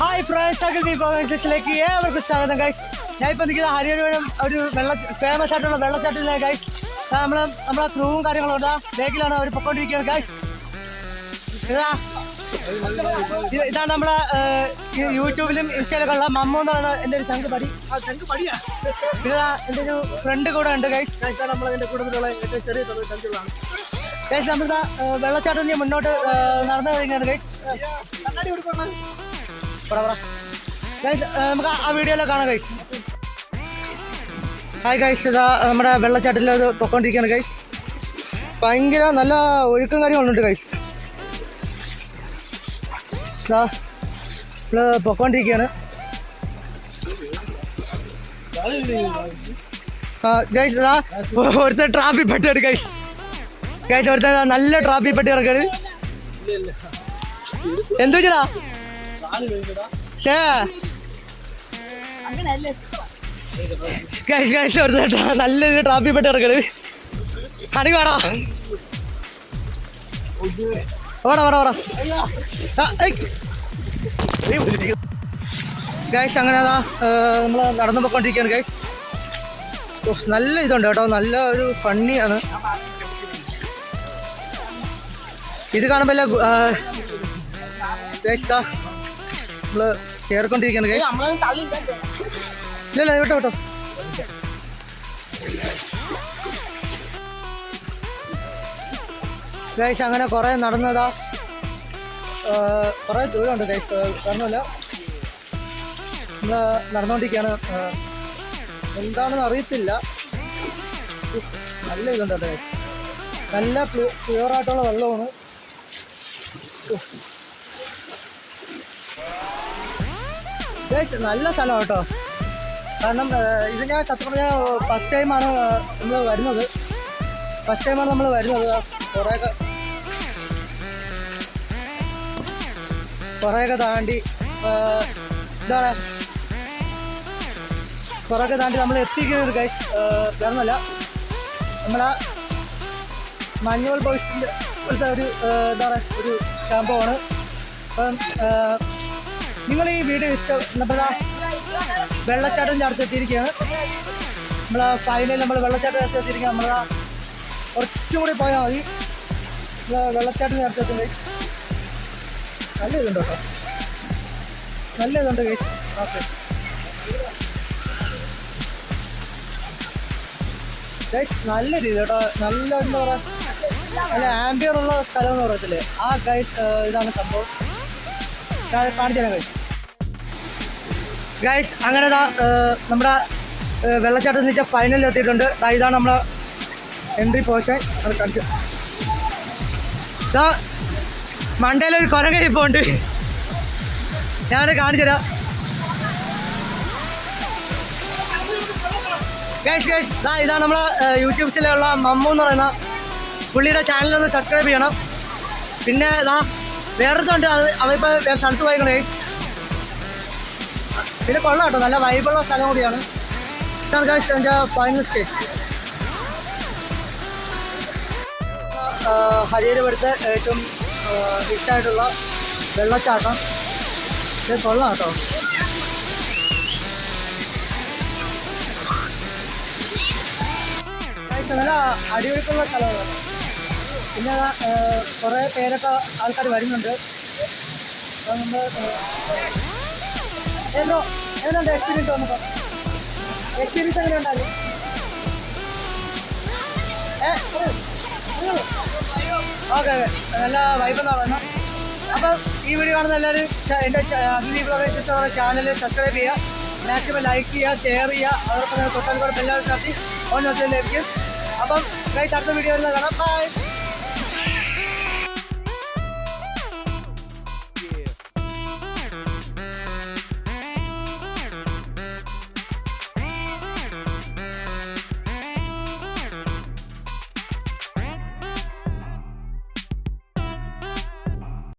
Hi friends, അഖിലേക്ക് ഏവർക്കും സ്വാഗതം guys. ഞാൻ ഇപ്പോൾ നിൽക്കുന്ന ഹരിഹരപുരം ഒരു ഫേമസ് ആയിട്ടുള്ള വെള്ളച്ചാട്ടത്തിലാണ് ഗൈസ്. നമ്മളെ ക്രൂവും കാര്യങ്ങളും ബേക്കിലാണ് അവർ പൊക്കോണ്ടിരിക്കുകയാണ് ഗൈസ്. ഇതാണ് നമ്മളെ യൂട്യൂബിലും ഇൻസ്റ്റയിലൊക്കെ ഉള്ള മമ്മു എന്ന് പറയുന്ന എൻ്റെ ഒരു ചങ്കുപടി. ഇതാ എൻ്റെ ഒരു ഫ്രണ്ട് കൂടെ ഉണ്ട് ഗൈസ്. നമ്മളതിൻ്റെ കൂട്ടത്തിലുള്ള ഏറ്റവും ചെറിയ ചങ്കുകളാണ് ഗൈസ്. നമ്മളിതാ വെള്ളച്ചാട്ടത്തിന് മുന്നോട്ട് നടന്നു കഴിഞ്ഞാണ് ഗൈസ്. നമുക്ക് ആ വീഡിയോയിലെ കാണാം ഗൈസ്. ഹായ് ഗൈസ്, ഇതാ നമ്മുടെ വെള്ളച്ചാട്ടത്തിൽ അത് പൊക്കോണ്ടിരിക്കുകയാണ് ഗൈസ്. ഭയങ്കര നല്ല ഒഴുക്കും കാര്യങ്ങളുണ്ട് ഗൈസ്. ഇതാ നമ്മള് പൊക്കോണ്ടിരിക്കുകയാണ് ഗൈസ്. ഇതാ ഒരുത്തർ ട്രാഫിക് പെട്ടിയാണ് ഗൈസ്. ഗൈസ് ഒരുത്തർ നല്ല ട്രാഫിക് പെട്ടി കിടക്കാണ്. എന്തു വെച്ചാ നല്ലൊരു ട്രാഫിക് പെട്ടി കിടക്കണ്. അടി വേടാ ഓടാ ഓടാ ഓടാ ഗൈസ്. അങ്ങനെ അതാ നമ്മൾ നടന്നു പോയിക്കൊണ്ടിരിക്കുകയാണ് ഗൈസ്. നല്ല ഇതുണ്ട് കേട്ടോ, നല്ല ഒരു ഫണ്ണിയാണ് ഇത് കാണുമ്പോൾ. ഗൈസ് നമ്മള് കയറിക്കൊണ്ടിരിക്കുകയാണ് ഗൈസ്. ഇല്ലല്ല വിട്ടോ വിട്ടോ. ഗൈസ് അങ്ങനെ കുറേ നടന്നതാ, കുറേ ദൂരമുണ്ട് ഗൈസ്. കാരണമല്ല നമ്മൾ നടന്നുകൊണ്ടിരിക്കുകയാണ്. എന്താണെന്ന് അറിയത്തില്ല. നല്ല ഇതുണ്ട് കേട്ടോ ഗൈസ്. നല്ല പ്യുവറായിട്ടുള്ള വെള്ളമാണ്. ഗൈസ് നല്ല സ്ഥലമാണ് കേട്ടോ. കാരണം ഇത് ഞാൻ സത്യം പറഞ്ഞാൽ ഫസ്റ്റ് ടൈമാണ് നമ്മൾ വരുന്നത്. കുറേയൊക്കെ താണ്ടി കുറേയൊക്കെ താണ്ടി നമ്മൾ എത്തിക്കുന്നത് ഗൈസ്. വേറൊന്നുമല്ല, നമ്മളെ മഞ്ഞൾ ബോയ്സിൻ്റെ പോലത്തെ ഒരു ഒരു ക്യാമ്പമാണ്. അപ്പം നിങ്ങൾ ഈ വീഡിയോ നമ്മളെ വെള്ളച്ചാട്ടത്തിൻ്റെ അടുത്തെത്തിയിരിക്കുകയാണ്. നമ്മളെ ഫൈനൽ നമ്മൾ വെള്ളച്ചാട്ടം അടുത്തെത്തിയിരിക്കുക. നമ്മളെ കുറച്ചും കൂടി പോയാൽ മതി വെള്ളച്ചാട്ടത്തിൻ്റെ അടുത്തെത്തുന്നത്. നല്ല ഇതുണ്ട് കേട്ടോ, നല്ല ഇതുണ്ട് ഗൈസ്. ഓക്കെ ഗൈസ്, നല്ല രീതി കേട്ടോ. നല്ല എന്താ പറയുക, നല്ല ആംബിയർ ഉള്ള സ്ഥലം എന്ന് പറയത്തില്ലേ, ആ ഗൈസ് ഇതാണ് സംഭവം. കാണിച്ചു തരാം ഗൈസ്. ഗൈസ് അങ്ങനെ നമ്മുടെ വെള്ളച്ചാട്ടം എന്ന് വെച്ചാൽ ഫൈനലിൽ എത്തിയിട്ടുണ്ട്. ഇതാണ് നമ്മളെ എൻട്രി പോർഷൻ. അത് കാണിച്ചു. മണ്ടയിലൊരു കുരങ്ങ ഇപ്പോൾ ഉണ്ട്, ഞാനത് കാണിച്ചു തരാം ഗൈസ്. ഇതാണ് നമ്മളെ യൂട്യൂബ് ചാനലുള്ള മമ്മു എന്ന് പറയുന്ന പുള്ളിയുടെ ചാനലൊന്ന് സബ്സ്ക്രൈബ് ചെയ്യണം. പിന്നെ വേറൊരുത്തുണ്ട്, അവരിപ്പോൾ വേറെ സ്ഥലത്ത് പോയിക്കണേ. പിന്നെ കൊള്ളാം കേട്ടോ, നല്ല വൈബുള്ള സ്ഥലം കൂടിയാണ്. ഇതാണ് ഗൈസ് എൻ്റെ ഫൈനൽ സ്റ്റേജ്. ഹരിഹരപുരത്തെ ഏറ്റവും ഹിറ്റായിട്ടുള്ള വെള്ളച്ചാട്ടം. ഇത് കൊള്ളാം കേട്ടോ. നല്ല അടിയൊഴുക്കുള്ള സ്ഥലമാണ്. പിന്നെ കുറേ പേരൊക്കെ ആൾക്കാർ വരുന്നുണ്ട്. ഏതുണ്ട് എക്സ്പീരിയൻസ് വന്നപ്പോൾ? എക്സ്പീരിയൻസ് എങ്ങനെ ഉണ്ടായിരുന്നു? ഓക്കെ, നല്ല വൈബെന്ന് പറയുന്നത്. അപ്പം ഈ വീഡിയോ കാണുന്ന എല്ലാവരും എൻ്റെ ചാനൽ സബ്സ്ക്രൈബ് ചെയ്യുക, മാക്സിമം ലൈക്ക് ചെയ്യുക, ഷെയർ ചെയ്യുക. അതോടൊപ്പം തൊട്ടടുത്ത എല്ലാവരും നടത്തി ഓൺ നോക്കി ലഭിക്കും. അപ്പം അടുത്ത വീഡിയോ കാണാം. ബൈ.